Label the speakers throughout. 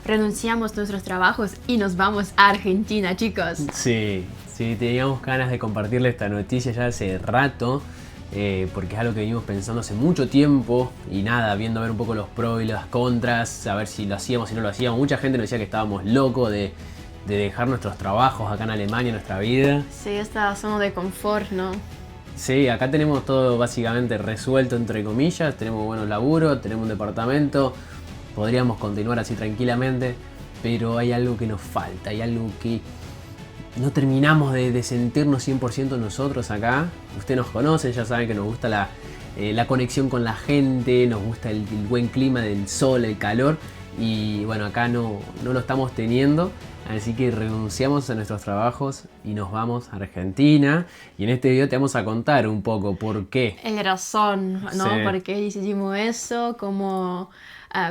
Speaker 1: renunciamos a nuestros trabajos y nos vamos a Argentina, chicos.
Speaker 2: Sí, sí, teníamos ganas de compartirle esta noticia ya hace rato, porque es algo que venimos pensando hace mucho tiempo y nada, viendo a ver un poco los pros y las contras, a ver si lo hacíamos, si no lo hacíamos. Mucha gente nos decía que estábamos locos de dejar nuestros trabajos acá en Alemania, nuestra vida.
Speaker 1: Sí, esta zona de confort, ¿no?
Speaker 2: Sí, acá tenemos todo básicamente resuelto entre comillas, tenemos buenos laburos, tenemos un departamento, podríamos continuar así tranquilamente, pero hay algo que nos falta, hay algo que no terminamos de sentirnos 100% nosotros acá. Ustedes nos conocen, ya saben que nos gusta la conexión con la gente, nos gusta el buen clima del sol, el calor, y bueno, acá no lo estamos teniendo. Así que renunciamos a nuestros trabajos y nos vamos a Argentina. Y en este video te vamos a contar un poco por qué.
Speaker 1: El razón, ¿no?
Speaker 2: Sí.
Speaker 1: ¿Por qué decidimos eso? ¿Cómo,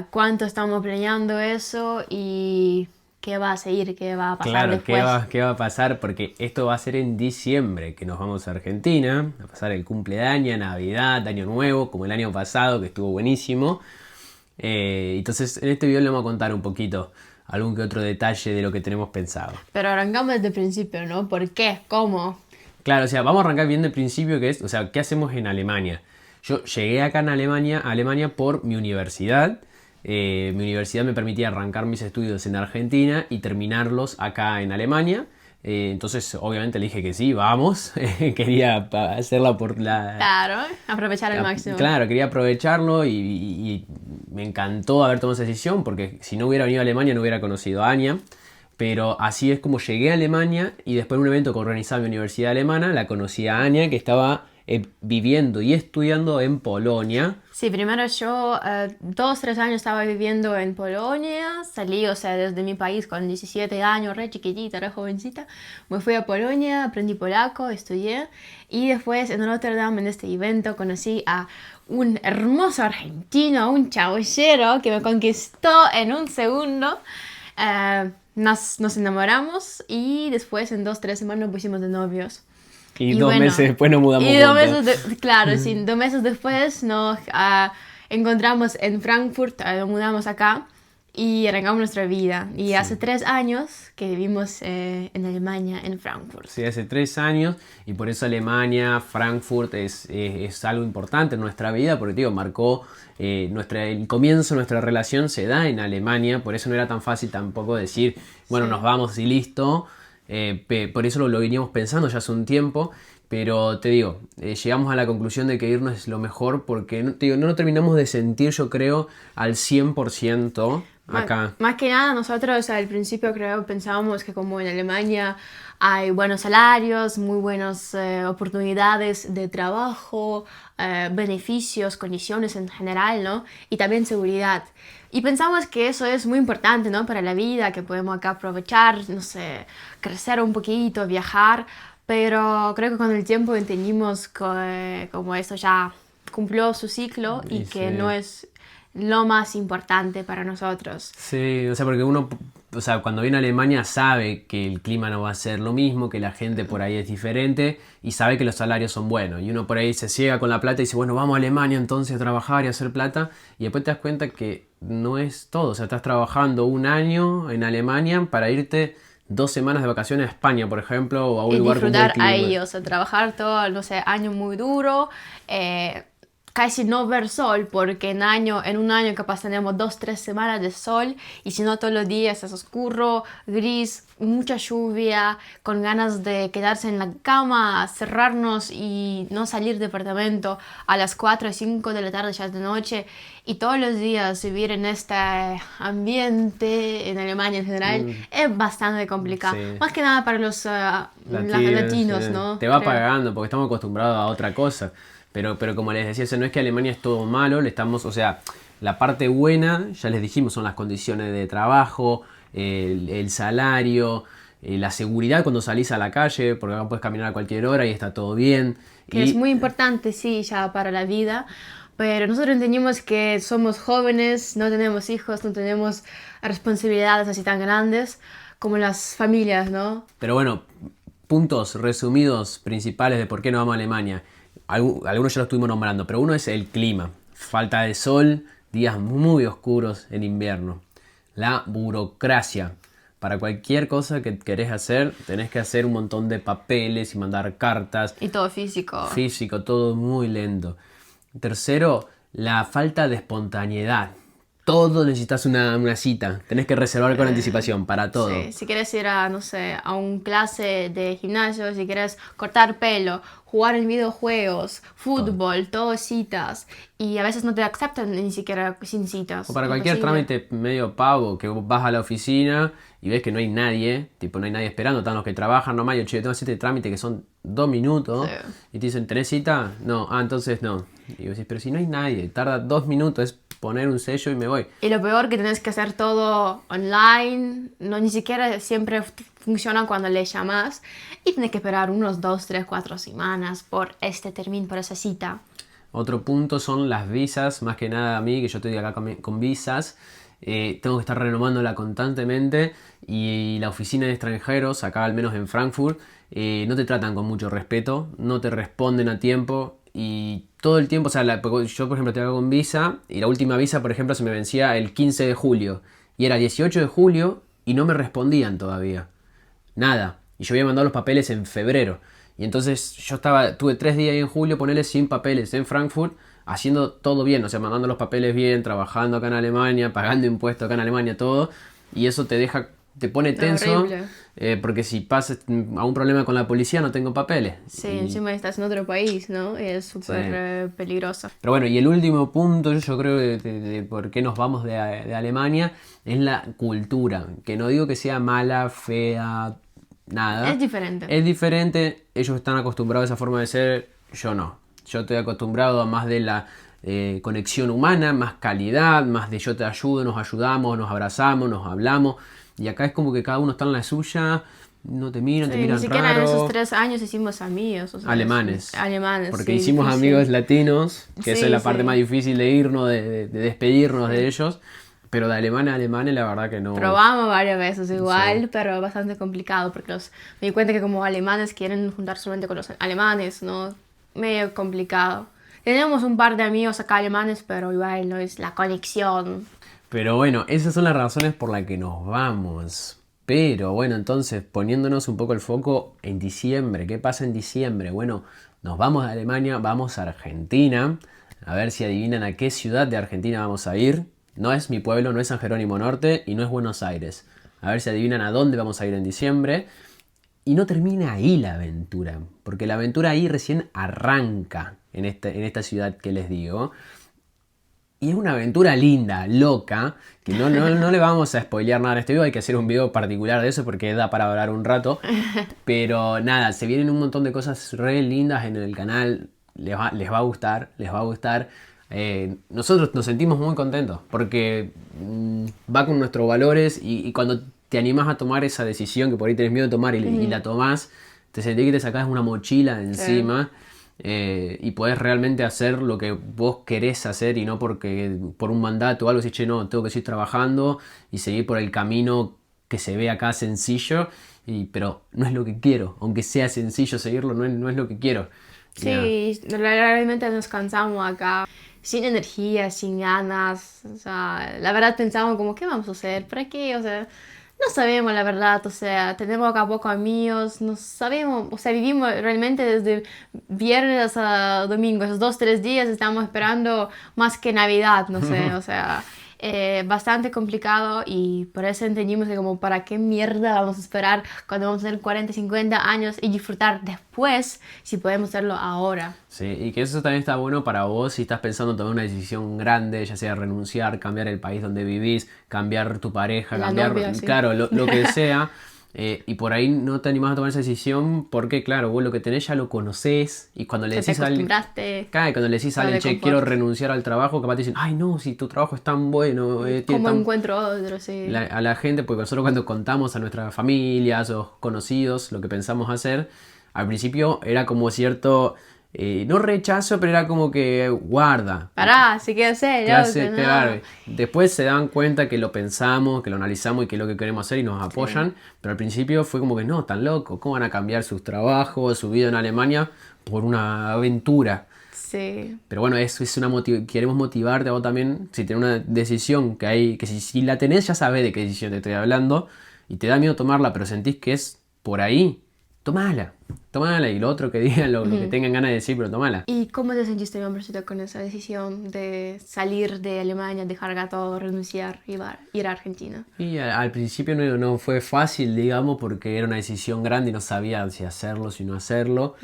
Speaker 1: cuánto estamos planeando eso? Y qué va a seguir, qué va a pasar
Speaker 2: Claro,
Speaker 1: después.
Speaker 2: ¿qué va a pasar? Porque esto va a ser en diciembre, que nos vamos a Argentina, a pasar el cumpleaños, Navidad, Año Nuevo, como el año pasado, que estuvo buenísimo. Entonces, en este video le vamos a contar un poquito, algún que otro detalle de lo que tenemos pensado.
Speaker 1: Pero arrancamos desde el principio, ¿no? ¿Por qué? ¿Cómo?
Speaker 2: Claro, o sea, vamos a arrancar bien del principio, que es, o sea, ¿qué hacemos en Alemania? Yo llegué acá en Alemania por mi universidad. Mi universidad me permitía arrancar mis estudios en Argentina y terminarlos acá en Alemania. Entonces, obviamente le dije que sí, vamos. Quería hacerla por la...
Speaker 1: Claro, aprovechar al máximo.
Speaker 2: Claro, quería aprovecharlo y me encantó haber tomado esa decisión, porque si no hubiera venido a Alemania no hubiera conocido a Anya. Pero así es como llegué a Alemania y después de un evento que organizaba mi universidad alemana, la conocí a Anya, que estaba viviendo y estudiando en Polonia.
Speaker 1: Sí, primero yo 2-3 años estaba viviendo en Polonia, salí, o sea, desde mi país con 17 años, re chiquitita, re jovencita, me fui a Polonia, aprendí polaco, estudié y después en Rotterdam, en este evento, conocí a un hermoso argentino, un chabollero que me conquistó en un segundo. Nos enamoramos y después en 2-3 semanas nos pusimos de novios.
Speaker 2: Y dos meses después nos mudamos
Speaker 1: y
Speaker 2: juntos.
Speaker 1: Claro, sí, 2 meses después nos encontramos en Frankfurt, nos mudamos acá y arrancamos nuestra vida. Y hace 3 años que vivimos en Alemania, en Frankfurt.
Speaker 2: Sí, hace 3 años y por eso Alemania, Frankfurt es algo importante en nuestra vida, porque digo, marcó el comienzo de nuestra relación se da en Alemania, por eso no era tan fácil tampoco decir, bueno,
Speaker 1: Sí.
Speaker 2: nos vamos y listo. Por eso lo veníamos pensando ya hace un tiempo, pero te digo, llegamos a la conclusión de que irnos es lo mejor porque no lo terminamos de sentir, yo creo, al 100% acá.
Speaker 1: Más que nada, nosotros al principio creo pensábamos que como en Alemania hay buenos salarios, muy buenas oportunidades de trabajo, beneficios, condiciones en general, ¿no? Y también seguridad. Y pensamos que eso es muy importante, ¿no? Para la vida, que podemos acá aprovechar, no sé, crecer un poquito, viajar. Pero creo que con el tiempo entendimos que como eso ya cumplió su ciclo y que no es lo más importante para nosotros.
Speaker 2: Sí, o sea, porque uno, o sea, cuando viene a Alemania sabe que el clima no va a ser lo mismo, que la gente por ahí es diferente y sabe que los salarios son buenos. Y uno por ahí se ciega con la plata y dice, bueno, vamos a Alemania entonces a trabajar y a hacer plata. Y después te das cuenta que no es todo. O sea, estás trabajando un año en Alemania para irte 2 semanas de vacaciones a España, por ejemplo, o a un lugar con buen
Speaker 1: Disfrutar
Speaker 2: clima.
Speaker 1: ahí, o sea, trabajar todo, no sé, año muy duro, casi no ver sol, porque en un año capaz tenemos 2-3 semanas de sol, y si no todos los días es oscuro, gris, mucha lluvia, con ganas de quedarse en la cama, cerrarnos y no salir del departamento a las 4 o 5 de la tarde, ya es de noche, y todos los días vivir en este ambiente, en Alemania en general, es bastante complicado.
Speaker 2: Sí.
Speaker 1: Más que nada para los latinos,
Speaker 2: sí.
Speaker 1: ¿no?
Speaker 2: Te va
Speaker 1: Creo.
Speaker 2: pagando porque estamos acostumbrados a otra cosa. Pero como les decía, eso no es que Alemania es todo malo, o sea, la parte buena, ya les dijimos, son las condiciones de trabajo, el salario, la seguridad cuando salís a la calle, porque acá puedes caminar a cualquier hora y está todo bien.
Speaker 1: Que es muy importante, sí, ya para la vida. Pero nosotros entendimos que somos jóvenes, no tenemos hijos, no tenemos responsabilidades así tan grandes como las familias, ¿no?
Speaker 2: Pero bueno, puntos resumidos principales de por qué no vamos a Alemania. Algunos ya lo estuvimos nombrando, pero uno es el clima. Falta de sol, días muy oscuros en invierno. la burocracia. Para cualquier cosa que querés hacer, tenés que hacer un montón de papeles y mandar cartas.
Speaker 1: Y todo físico.
Speaker 2: Físico, todo muy lento. Tercero, la falta de espontaneidad. Todo necesitas una cita. Tenés que reservar con anticipación para todo.
Speaker 1: Sí, si quieres ir a, no sé, a un clase de gimnasio, si quieres cortar pelo, jugar en videojuegos, fútbol, todo es citas. Y a veces no te aceptan ni siquiera sin citas.
Speaker 2: O para cualquier trámite medio pavo, que vos vas a la oficina y ves que no hay nadie, tipo no hay nadie esperando, están los que trabajan nomás, y yo tengo este trámite que son 2 minutos,
Speaker 1: Sí.
Speaker 2: y te dicen, ¿tenés cita? No, entonces no. Y vos decís, pero si no hay nadie, tarda 2 minutos, es poner un sello y me voy.
Speaker 1: Y lo peor que tenés que hacer todo online, no ni siquiera siempre funciona cuando le llamas y tienes que esperar unos 2, 3, 4 semanas por este término, por esa cita.
Speaker 2: Otro punto son las visas, más que nada a mí, que yo estoy acá con visas, tengo que estar renovándola constantemente y la oficina de extranjeros, acá al menos en Frankfurt, no te tratan con mucho respeto, no te responden a tiempo y todo el tiempo, o sea, yo por ejemplo estoy acá con visa y la última visa por ejemplo se me vencía el 15 de julio y era 18 de julio y no me respondían todavía, nada, y yo había mandado los papeles en febrero. Y entonces tuve 3 días ahí en julio, ponerle sin papeles en Frankfurt, haciendo todo bien, o sea, mandando los papeles bien, trabajando acá en Alemania, pagando impuestos acá en Alemania, todo. Y eso te pone tenso, porque si pasas a un problema con la policía no tengo papeles.
Speaker 1: Sí, encima estás en otro país, ¿no? Es súper peligroso.
Speaker 2: Pero bueno, y el último punto, yo creo de por qué nos vamos de Alemania, es la cultura. Que no digo que sea mala, fea, nada.
Speaker 1: Es diferente.
Speaker 2: Es diferente, ellos están acostumbrados a esa forma de ser, yo no. Yo estoy acostumbrado a más de la conexión humana, más calidad, más de yo te ayudo, nos ayudamos, nos abrazamos, nos hablamos. Y acá es como que cada uno está en la suya, no te miran, te miran
Speaker 1: ni siquiera
Speaker 2: raro.
Speaker 1: en esos 3 años hicimos amigos. O sea,
Speaker 2: Alemanes.
Speaker 1: sí,
Speaker 2: Porque hicimos
Speaker 1: difícil.
Speaker 2: amigos latinos, que esa
Speaker 1: Sí,
Speaker 2: es la parte
Speaker 1: sí.
Speaker 2: más difícil de irnos, de despedirnos de ellos. Pero de alemanes a alemanes la verdad que no.
Speaker 1: Probamos varias veces igual, pero bastante complicado porque me di cuenta que como alemanes quieren juntar solamente con los alemanes, ¿no? Medio complicado. Tenemos un par de amigos acá alemanes, pero igual no es la conexión.
Speaker 2: Pero bueno, esas son las razones por las que nos vamos. Pero bueno, entonces poniéndonos un poco el foco en diciembre. ¿Qué pasa en diciembre? Bueno, nos vamos de Alemania, vamos a Argentina. A ver si adivinan a qué ciudad de Argentina vamos a ir. No es mi pueblo, no es San Jerónimo Norte y no es Buenos Aires. A ver si adivinan a dónde vamos a ir en diciembre. Y no termina ahí la aventura, porque la aventura ahí recién arranca en esta ciudad que les digo. Y es una aventura linda, loca, que no le vamos a spoilear nada en este video. Hay que hacer un video particular de eso porque da para hablar un rato. Pero nada, se vienen un montón de cosas re lindas en el canal. Les va a gustar, les va a gustar. Nosotros nos sentimos muy contentos porque va con nuestros valores y cuando te animás a tomar esa decisión que por ahí tenés miedo de tomar y la tomás, te sentís que te sacás una mochila de encima. Y podés realmente hacer lo que vos querés hacer y no por un mandato o algo así, che, no, tengo que seguir trabajando y seguir por el camino que se ve acá sencillo, pero no es lo que quiero, aunque sea sencillo seguirlo, no es lo que quiero.
Speaker 1: Sí, realmente nos cansamos acá, sin energía, sin ganas, o sea, la verdad pensamos como, ¿qué vamos a hacer? ¿Para qué? O sea, no sabemos la verdad, o sea, tenemos acá pocos amigos, no sabemos, o sea, vivimos realmente desde viernes a domingo, esos 2, 3 días estamos esperando más que Navidad, no sé, o sea, bastante complicado y por eso entendimos que como, ¿para qué mierda vamos a esperar cuando vamos a tener 40, 50 años y disfrutar después si podemos hacerlo ahora?
Speaker 2: Sí, y que eso también está bueno para vos si estás pensando en tomar una decisión grande, ya sea renunciar, cambiar el país donde vivís, cambiar tu pareja, cambiar,
Speaker 1: novia, sí.
Speaker 2: claro, lo que sea. Y por ahí no te animás a tomar esa decisión porque, claro, vos lo que tenés ya lo conocés y cuando le decís a alguien, cuando le decís a alguien, che, quiero renunciar al trabajo, capaz te dicen, ay no, si tu trabajo es tan bueno,
Speaker 1: ¿cómo encuentro otro? Sí.
Speaker 2: A la gente, porque nosotros cuando contamos a nuestras familias o conocidos lo que pensamos hacer, al principio era como cierto, no rechazo, pero era como que guarda.
Speaker 1: Pará, si quieres hacer,
Speaker 2: no. Claro. Después se dan cuenta que lo pensamos, que lo analizamos y que es lo que queremos hacer y nos apoyan. Sí. Pero al principio fue como que no, tan loco. ¿Cómo van a cambiar sus trabajos, su vida en Alemania por una aventura?
Speaker 1: Sí.
Speaker 2: Pero bueno, eso es queremos motivarte a vos también. Si tenés una decisión que si la tenés, ya sabés de qué decisión te estoy hablando. Y te da miedo tomarla, pero sentís que es por ahí. Tomala. Y lo otro que digan, lo que tengan ganas de decir, pero tomala.
Speaker 1: ¿Y cómo te sentiste, hombre, con esa decisión de salir de Alemania, dejar a todo, renunciar y ir a Argentina?
Speaker 2: Y al principio no fue fácil, digamos, porque era una decisión grande y no sabía si hacerlo, si no hacerlo.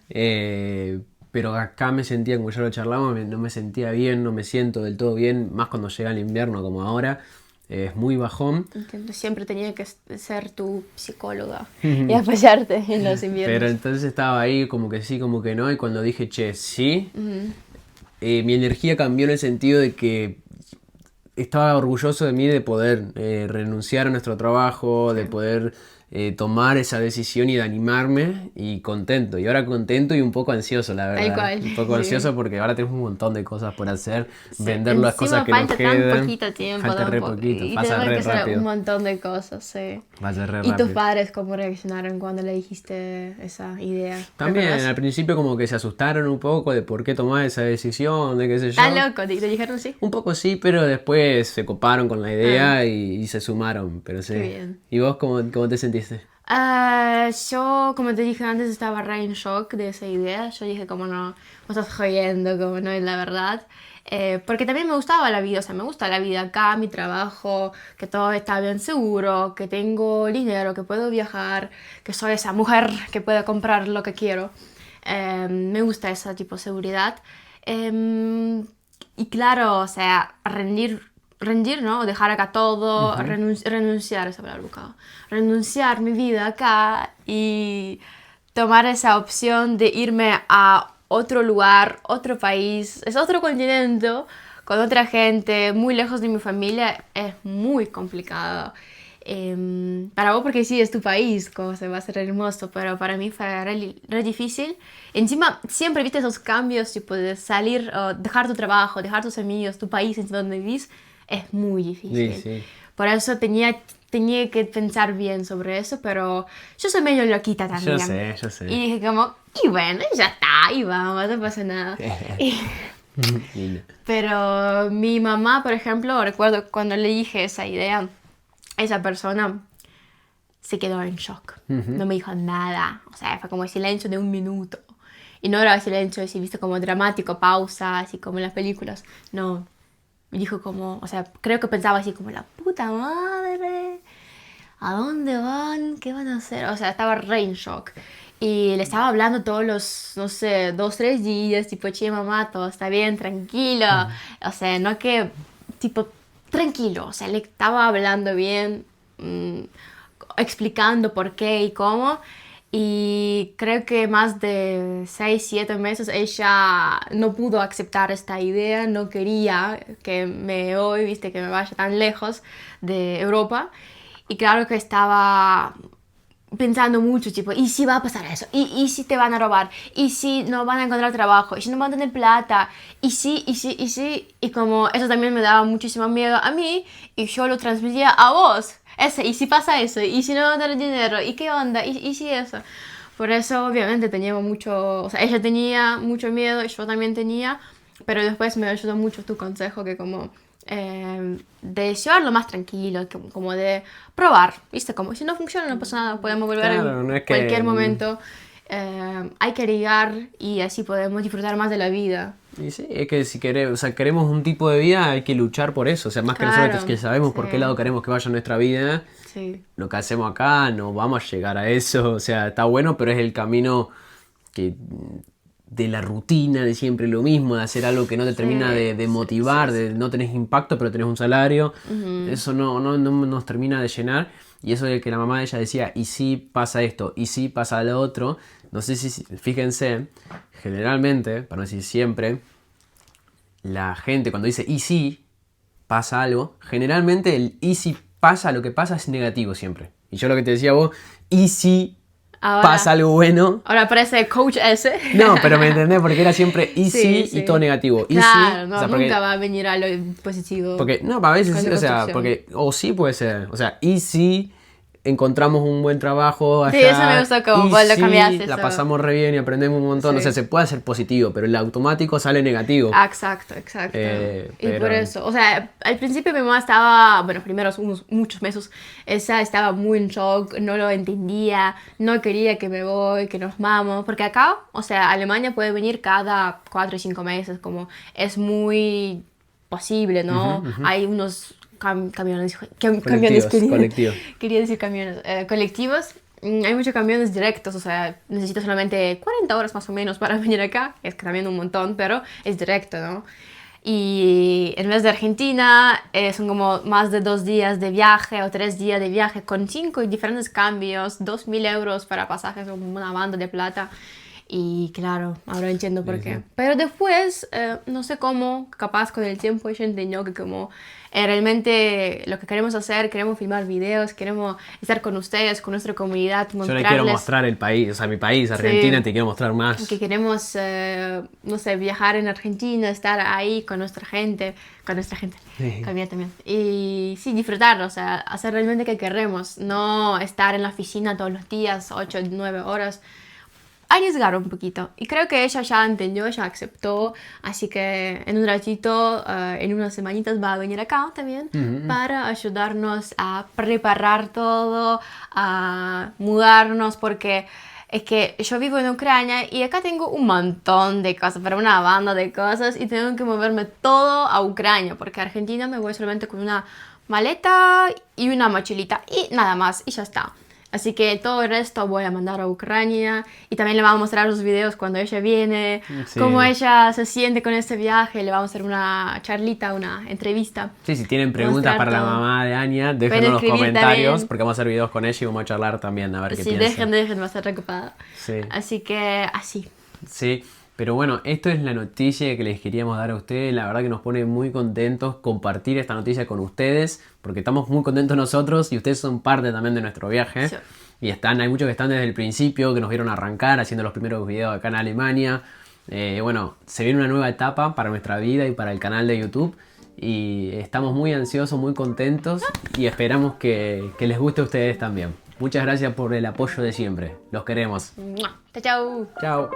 Speaker 2: Pero acá me sentía, como ya lo charlamos, no me sentía bien, no me siento del todo bien, más cuando llega el invierno como ahora. Es muy bajón.
Speaker 1: Entiendo, siempre tenía que ser tu psicóloga y apoyarte en los inviernos.
Speaker 2: Pero entonces estaba ahí como que sí, como que no, y cuando dije, che, sí, mi energía cambió en el sentido de que estaba orgulloso de mí de poder renunciar a nuestro trabajo, de poder tomar esa decisión y de animarme, y contento. Y ahora contento y un poco ansioso, la verdad.
Speaker 1: Tal cual.
Speaker 2: Un poco ansioso porque ahora tenemos un montón de cosas por hacer, vender
Speaker 1: Encima
Speaker 2: las cosas que nos quedan.
Speaker 1: falta tan poquito tiempo.
Speaker 2: Falta re poquito,
Speaker 1: y
Speaker 2: pasa
Speaker 1: tenemos
Speaker 2: re
Speaker 1: que hacer
Speaker 2: rápido.
Speaker 1: un montón de cosas, sí.
Speaker 2: Pasa re
Speaker 1: ¿Y tus
Speaker 2: rápido.
Speaker 1: padres cómo reaccionaron cuando le dijiste esa idea?
Speaker 2: También
Speaker 1: ¿Recuerdas?
Speaker 2: al principio como que se asustaron un poco de por qué tomar esa decisión, de qué sé yo.
Speaker 1: ¿Estás loco? ¿Te dijeron sí?
Speaker 2: Un poco sí, pero después se coparon con la idea y se sumaron, pero sí.
Speaker 1: Qué bien.
Speaker 2: ¿Y vos cómo te sentiste?
Speaker 1: Yo, como te dije antes, estaba re en shock de esa idea. Yo dije, como no, me estás jodiendo, como no es la verdad. Porque también me gustaba la vida, o sea, me gusta la vida acá, mi trabajo, que todo está bien seguro, que tengo dinero, que puedo viajar, que soy esa mujer que puede comprar lo que quiero. Me gusta esa tipo de seguridad. Y claro, o sea, rendir, ¿no? Dejar acá todo, renunciar, esa palabra buscaba. Renunciar mi vida acá y tomar esa opción de irme a otro lugar, otro país, es otro continente, con otra gente, muy lejos de mi familia, es muy complicado. Para vos porque sí, es tu país, como se va a ser hermoso, pero para mí fue re difícil. Encima, siempre viste esos cambios, tipo de salir, o dejar tu trabajo, dejar tus amigos, tu país en donde vivís, es muy difícil.
Speaker 2: Sí, sí.
Speaker 1: Por eso tenía que pensar bien sobre eso, pero yo soy medio loquita también.
Speaker 2: Yo sé.
Speaker 1: Y dije como, y bueno, ya está, y vamos, no pasa nada. Pero mi mamá, por ejemplo, recuerdo cuando le dije esa idea, esa persona se quedó en shock. No me dijo nada. O sea, fue como el silencio de 1 minuto. Y no era el silencio así, viste, como dramático, pausa, así como en las películas. No. Me dijo como, o sea, creo que pensaba así como, la puta madre, ¿a dónde van? ¿Qué van a hacer? O sea, estaba re en shock. Y le estaba hablando todos los, no sé, 2, 3 días, tipo, che, mamá, todo está bien, tranquilo. O sea, no que, tipo, tranquilo. O sea, le estaba hablando bien, explicando por qué y cómo. Y creo que más de 6, 7 meses ella no pudo aceptar esta idea, no quería que me voy, viste, que me vaya tan lejos de Europa. Y claro que estaba pensando mucho, tipo, ¿y si va a pasar eso? ¿Y si te van a robar? ¿Y si no van a encontrar trabajo? ¿Y si no van a tener plata? ¿Y si? Y como eso también me daba muchísimo miedo a mí y yo lo transmitía a vos. ¿Y si pasa eso? ¿Y si no van a tener dinero? ¿Y qué onda? ¿Y si eso? Por eso obviamente teníamos mucho, o sea, ella tenía mucho miedo y yo también tenía, pero después me ayudó mucho tu consejo que como de llevarlo más tranquilo, como de probar, ¿viste? Como si no funciona no pasa nada, podemos volver
Speaker 2: Claro,
Speaker 1: en
Speaker 2: no es que
Speaker 1: cualquier momento. Hay que llegar y así podemos disfrutar más de la vida.
Speaker 2: Y sí, es que si queremos un tipo de vida, hay que luchar por eso. O sea, más que
Speaker 1: Claro,
Speaker 2: nosotros que sabemos por
Speaker 1: sí.
Speaker 2: qué lado queremos que vaya nuestra vida,
Speaker 1: Sí.
Speaker 2: lo que hacemos acá no vamos a llegar a eso. O sea, está bueno, pero es el camino que de la rutina, de siempre lo mismo, de hacer algo que no te termina de motivar, de no tenés impacto, pero tenés un salario. Eso no nos termina de llenar. Y eso de que la mamá de ella decía, y si pasa esto, y si pasa lo otro. No sé si, fíjense, generalmente, para no decir siempre, la gente cuando dice y si pasa algo, generalmente el y si pasa, lo que pasa es negativo siempre. Y yo lo que te decía a vos, y si pasa algo bueno.
Speaker 1: Ahora parece coach ese.
Speaker 2: No, pero me entendés, porque era siempre y
Speaker 1: Sí,
Speaker 2: si y todo negativo.
Speaker 1: Claro,
Speaker 2: Easy,
Speaker 1: no,
Speaker 2: o sea, porque,
Speaker 1: nunca va a venir a lo positivo.
Speaker 2: porque, no, a veces,
Speaker 1: Con la
Speaker 2: o sea,
Speaker 1: construcción.
Speaker 2: porque, o sí puede ser, o sea, y si encontramos un buen trabajo allá.
Speaker 1: Sí, eso me gustó como vos lo cambiaste.
Speaker 2: La pasamos re bien y aprendemos un montón. Sí. O sea, se puede hacer positivo, pero el automático sale negativo.
Speaker 1: Exacto. Y por eso, o sea, al principio mi mamá estaba, bueno, primero muchos meses, ella estaba muy en shock, no lo entendía, no quería que me voy, que nos vamos, porque acá, o sea, Alemania puede venir cada 4 o 5 meses, como es muy posible, ¿no? Hay unos camiones
Speaker 2: colectivos.
Speaker 1: Quería decir camiones, colectivos. Hay muchos camiones directos, o sea, necesito solamente 40 horas más o menos para venir acá, es que también un montón, pero es directo, ¿no? Y en vez de Argentina son como más de 2 días de viaje o 3 días de viaje con 5 diferentes cambios, 2.000 euros para pasajes, como una banda de plata. Y claro, ahora entiendo por qué. Pero después, no sé cómo, capaz con el tiempo ella entendió que como realmente lo que queremos hacer, queremos filmar videos, queremos estar con ustedes, con nuestra comunidad,
Speaker 2: mostrarles. Yo le quiero mostrar el país, o sea, mi país, Argentina, sí, te quiero mostrar más.
Speaker 1: Que queremos, no sé, viajar en Argentina, estar ahí con nuestra gente, sí. Cambiar también. Y sí, disfrutar, o sea, hacer realmente lo que queremos, no estar en la oficina todos los días, 8 o 9 horas. Arriesgar un poquito. Y creo que ella ya entendió, ya aceptó. Así que en un ratito, en unas semanitas, va a venir acá también para ayudarnos a preparar todo, a mudarnos, porque es que yo vivo en Ucrania y acá tengo un montón de cosas, para una banda de cosas, y tengo que moverme todo a Ucrania, porque a Argentina me voy solamente con una maleta y una mochilita y nada más, y ya está. Así que todo el resto voy a mandar a Ucrania y también le vamos a mostrar los videos cuando ella viene, sí, cómo ella se siente con este viaje, le vamos a hacer una charlita, una entrevista.
Speaker 2: Sí, si tienen preguntas para la mamá de Anya, déjenlo en los comentarios también, porque vamos a hacer videos con ella y vamos a charlar también a ver qué piensa.
Speaker 1: Sí, dejen, va a estar preocupada. Sí. Así que así.
Speaker 2: Sí. Pero bueno, esto es la noticia que les queríamos dar a ustedes. La verdad que nos pone muy contentos compartir esta noticia con ustedes, porque estamos muy contentos nosotros y ustedes son parte también de nuestro viaje. Sí. Y hay muchos que están desde el principio, que nos vieron arrancar haciendo los primeros videos acá en Alemania. Bueno, se viene una nueva etapa para nuestra vida y para el canal de YouTube. Y estamos muy ansiosos, muy contentos y esperamos que les guste a ustedes también. Muchas gracias por el apoyo de siempre. Los queremos.
Speaker 1: Chao.
Speaker 2: Chao.